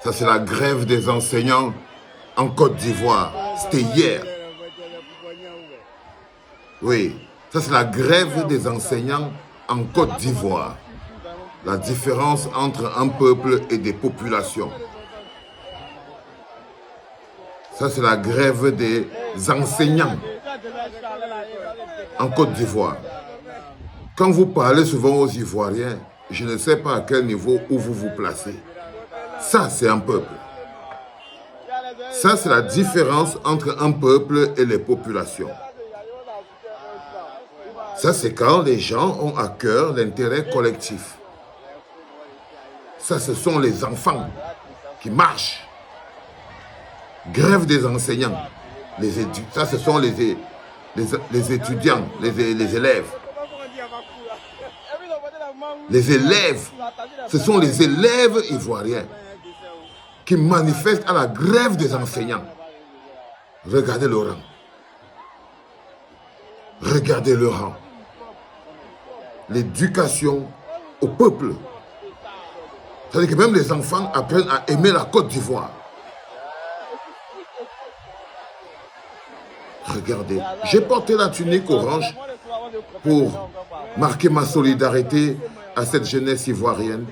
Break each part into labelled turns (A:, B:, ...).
A: Ça, c'est la grève des enseignants en Côte d'Ivoire. C'était hier. Oui, ça, c'est la grève des enseignants en Côte d'Ivoire. La différence entre un peuple et des populations. Ça, c'est la grève des enseignants en Côte d'Ivoire. Quand vous parlez souvent aux Ivoiriens, je ne sais pas à quel niveau où vous vous placez. Ça, c'est un peuple. Ça, c'est la différence entre un peuple et les populations. Ça, c'est quand les gens ont à cœur l'intérêt collectif. Ça, ce sont les enfants qui marchent. Grève des enseignants. Ça, ce sont les étudiants, les élèves. Les élèves, ce sont les élèves ivoiriens qui manifestent à la grève des enseignants. Regardez le rang. Regardez le rang. L'éducation au peuple. C'est-à-dire que même les enfants apprennent à aimer la Côte d'Ivoire. Regardez, j'ai porté la tunique orange pour marquer ma solidarité à cette jeunesse ivoirienne.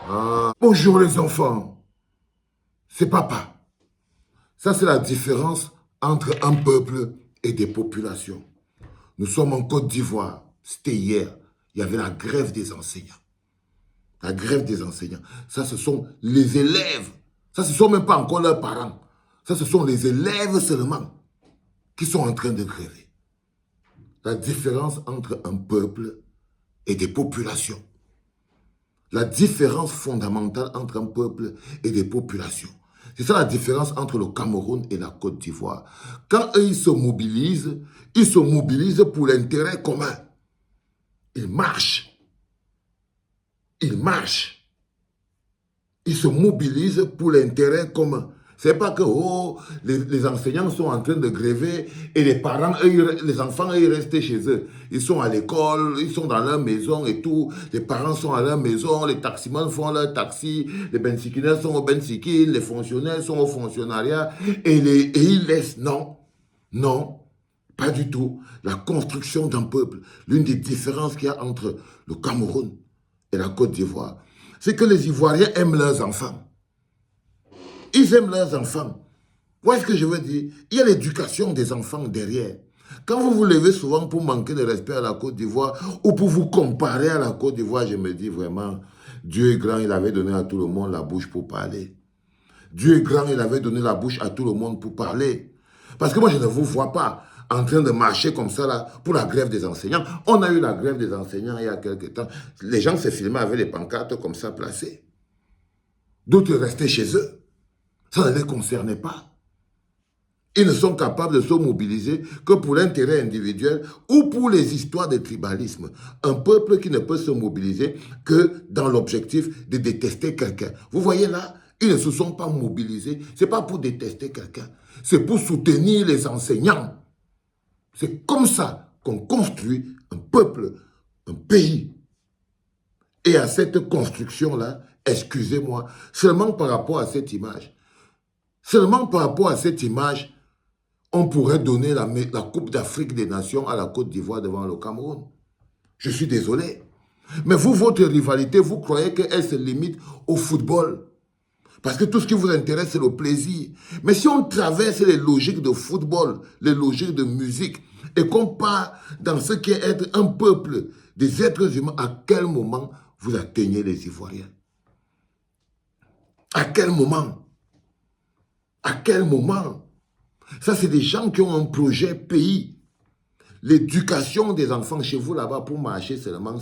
A: Ah. Bonjour les enfants, c'est papa. Ça, c'est la différence entre un peuple et des populations. Nous sommes en Côte d'Ivoire. C'était hier. Il y avait la grève des enseignants. La grève des enseignants. Ça, ce sont les élèves. Ça, ce ne sont même pas encore leurs parents. Ça, ce sont les élèves seulement qui sont en train de gréver. La différence entre un peuple et des populations. La différence fondamentale entre un peuple et des populations. C'est ça la différence entre le Cameroun et la Côte d'Ivoire. Quand eux, ils se mobilisent pour l'intérêt commun. Ils marchent. Ils marchent. Ils se mobilisent pour l'intérêt commun. C'est pas que les enseignants sont en train de gréver et les parents, les enfants, ils restent chez eux. Ils sont à l'école, ils sont dans leur maison et tout. Les parents sont à leur maison, les taximans font leur taxi, les bensikinaires sont au bensikin, les fonctionnaires sont au fonctionnariat et ils laissent. Non, non, pas du tout. La construction d'un peuple, l'une des différences qu'il y a entre le Cameroun et la Côte d'Ivoire, c'est que les Ivoiriens aiment leurs enfants. Ils aiment leurs enfants. Vous voyez ce que je veux dire? Il y a l'éducation des enfants derrière. Quand vous vous levez souvent pour manquer de respect à la Côte d'Ivoire ou pour vous comparer à la Côte d'Ivoire, je me dis vraiment, Dieu est grand, il avait donné à tout le monde la bouche pour parler. Dieu est grand, il avait donné la bouche à tout le monde pour parler. Parce que moi, je ne vous vois pas en train de marcher comme ça là pour la grève des enseignants. On a eu la grève des enseignants il y a quelques temps. Les gens se filmaient avec les pancartes comme ça placées. D'autres restaient chez eux. Ça ne les concernait pas. Ils ne sont capables de se mobiliser que pour l'intérêt individuel ou pour les histoires de tribalisme. Un peuple qui ne peut se mobiliser que dans l'objectif de détester quelqu'un. Vous voyez là, ils ne se sont pas mobilisés. Ce n'est pas pour détester quelqu'un. C'est pour soutenir les enseignants. C'est comme ça qu'on construit un peuple, un pays. Et à cette construction-là, excusez-moi, seulement par rapport à cette image, on pourrait donner la Coupe d'Afrique des Nations à la Côte d'Ivoire devant le Cameroun. Je suis désolé. Mais vous, votre rivalité, vous croyez qu'elle se limite au football. Parce que tout ce qui vous intéresse, c'est le plaisir. Mais si on traverse les logiques de football, les logiques de musique, et qu'on part dans ce qui est être un peuple, des êtres humains, à quel moment vous atteignez les Ivoiriens? À quel moment? À quel moment? Ça, c'est des gens qui ont un projet pays. L'éducation des enfants chez vous là-bas pour marcher seulement,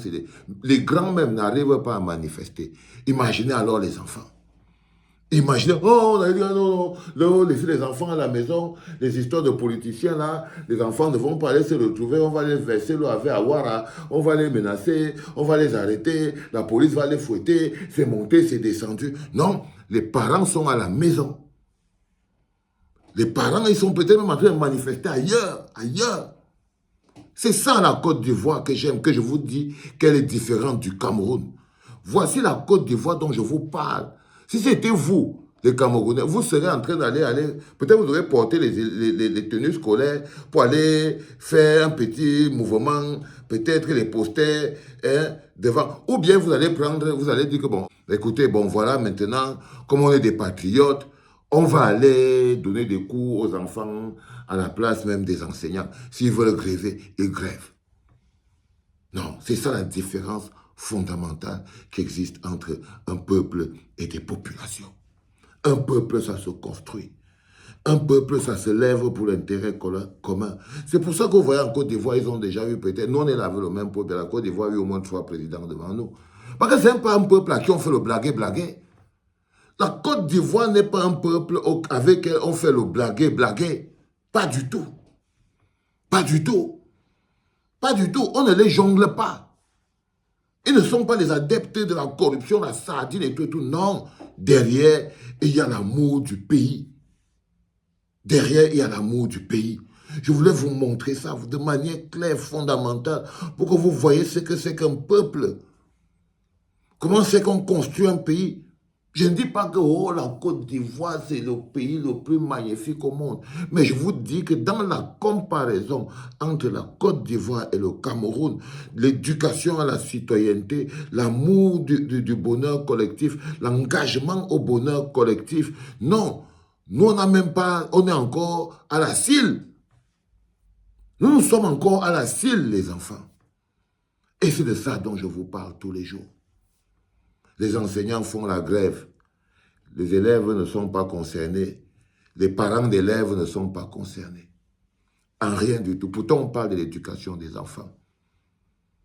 A: les grands même n'arrivent pas à manifester. Imaginez alors les enfants. Imaginez, oh, on a dit, non, laissez les enfants à la maison, les histoires de politiciens là, les enfants ne vont pas aller se retrouver, on va les verser l'eau avec Awara, on va les menacer, on va les arrêter, la police va les fouetter, c'est monté, c'est descendu. Non, les parents sont à la maison. Les parents, ils sont peut-être même en train de manifester ailleurs. C'est ça la Côte d'Ivoire que j'aime, que je vous dis qu'elle est différente du Cameroun. Voici la Côte d'Ivoire dont je vous parle. Si c'était vous, les Camerounais, vous serez en train d'aller, peut-être vous aurez porté les tenues scolaires pour aller faire un petit mouvement, peut-être les posters devant. Ou bien vous allez dire que bon, écoutez, bon voilà, maintenant, comme on est des patriotes, on va aller donner des cours aux enfants à la place même des enseignants. S'ils veulent gréver, ils grèvent. Non, c'est ça la différence fondamentale qui existe entre un peuple et des populations. Un peuple, ça se construit. Un peuple, ça se lève pour l'intérêt commun. C'est pour ça que vous voyez en Côte d'Ivoire, ils ont déjà eu peut-être, nous on est là avec le même peuple, la Côte d'Ivoire a eu au moins 3 présidents devant nous. Parce que ce n'est pas un peuple à qui on fait le blaguer. La Côte d'Ivoire n'est pas un peuple avec qui on fait le blaguer. Pas du tout. Pas du tout. Pas du tout. On ne les jongle pas. Ils ne sont pas les adeptes de la corruption, la sardine et tout. Non. Derrière, il y a l'amour du pays. Derrière, il y a l'amour du pays. Je voulais vous montrer ça de manière claire, fondamentale, pour que vous voyez ce que c'est qu'un peuple. Comment c'est qu'on construit un pays. Je ne dis pas que la Côte d'Ivoire, c'est le pays le plus magnifique au monde. Mais je vous dis que dans la comparaison entre la Côte d'Ivoire et le Cameroun, l'éducation à la citoyenneté, l'amour du bonheur collectif, l'engagement au bonheur collectif, non. Nous, on n'a même pas, on est encore à la cile. Nous sommes encore à la cile, les enfants. Et c'est de ça dont je vous parle tous les jours. Les enseignants font la grève. Les élèves ne sont pas concernés. Les parents d'élèves ne sont pas concernés. En rien du tout. Pourtant, on parle de l'éducation des enfants.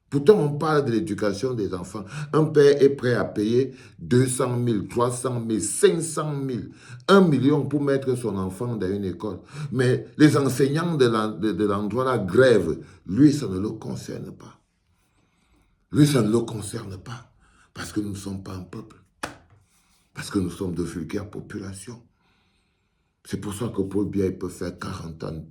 A: Pourtant, on parle de l'éducation des enfants. Un père est prêt à payer 200 000, 300 000, 500 000, 1 million pour mettre son enfant dans une école. Mais les enseignants de l'endroit là grèvent. Lui, ça ne le concerne pas. Lui, ça ne le concerne pas. Parce que nous ne sommes pas un peuple. Parce que nous sommes de vulgaires populations. C'est pour ça que Paul Biya peut faire 40 ans,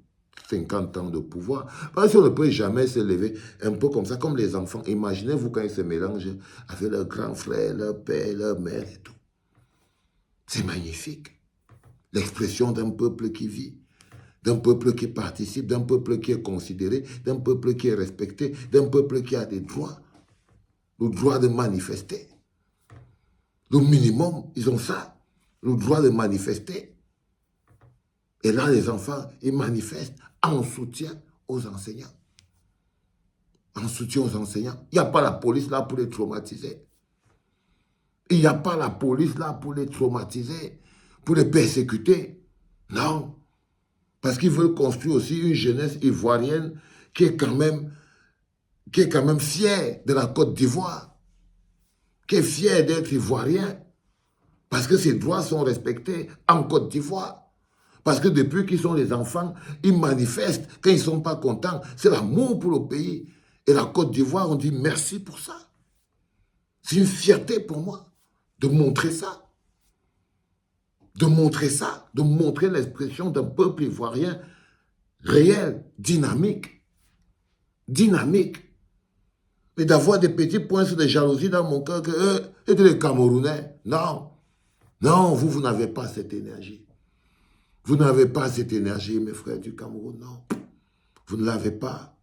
A: 50 ans de pouvoir. Parce qu'on ne peut jamais se lever un peu comme ça, comme les enfants. Imaginez-vous quand ils se mélangent avec leurs grands frères, leur père, leur mère et tout. C'est magnifique. L'expression d'un peuple qui vit, d'un peuple qui participe, d'un peuple qui est considéré, d'un peuple qui est respecté, d'un peuple qui a des droits. Le droit de manifester. Le minimum, ils ont ça. Le droit de manifester. Et là, les enfants, ils manifestent en soutien aux enseignants. En soutien aux enseignants. Il n'y a pas la police là pour les traumatiser. Il n'y a pas la police là pour les traumatiser, pour les persécuter. Non. Parce qu'ils veulent construire aussi une jeunesse ivoirienne qui est quand même fière de la Côte d'Ivoire. Qui est fier d'être ivoirien, parce que ses droits sont respectés en Côte d'Ivoire. Parce que depuis qu'ils sont les enfants, ils manifestent quand ils ne sont pas contents. C'est l'amour pour le pays. Et la Côte d'Ivoire, on dit merci pour ça. C'est une fierté pour moi de montrer ça. De montrer ça, de montrer l'expression d'un peuple ivoirien réel, dynamique. Dynamique. Mais d'avoir des petits points de jalousie dans mon cœur que eux étaient les Camerounais. Non. Non, vous n'avez pas cette énergie. Vous n'avez pas cette énergie, mes frères du Cameroun, non. Vous ne l'avez pas.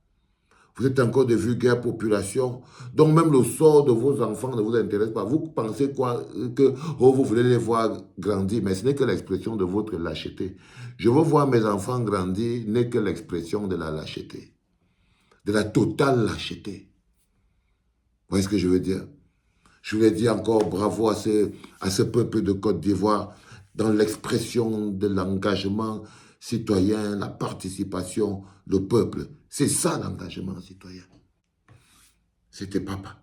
A: Vous êtes encore de vulgaires populations, donc même le sort de vos enfants ne vous intéresse pas. Vous pensez quoi que vous voulez les voir grandir, mais ce n'est que l'expression de votre lâcheté. Je veux voir mes enfants grandir, n'est que l'expression de la lâcheté. De la totale lâcheté. Vous voyez ce que je veux dire? Je voulais dire encore bravo à ce peuple de Côte d'Ivoire dans l'expression de l'engagement citoyen, la participation, le peuple. C'est ça l'engagement citoyen. C'était papa.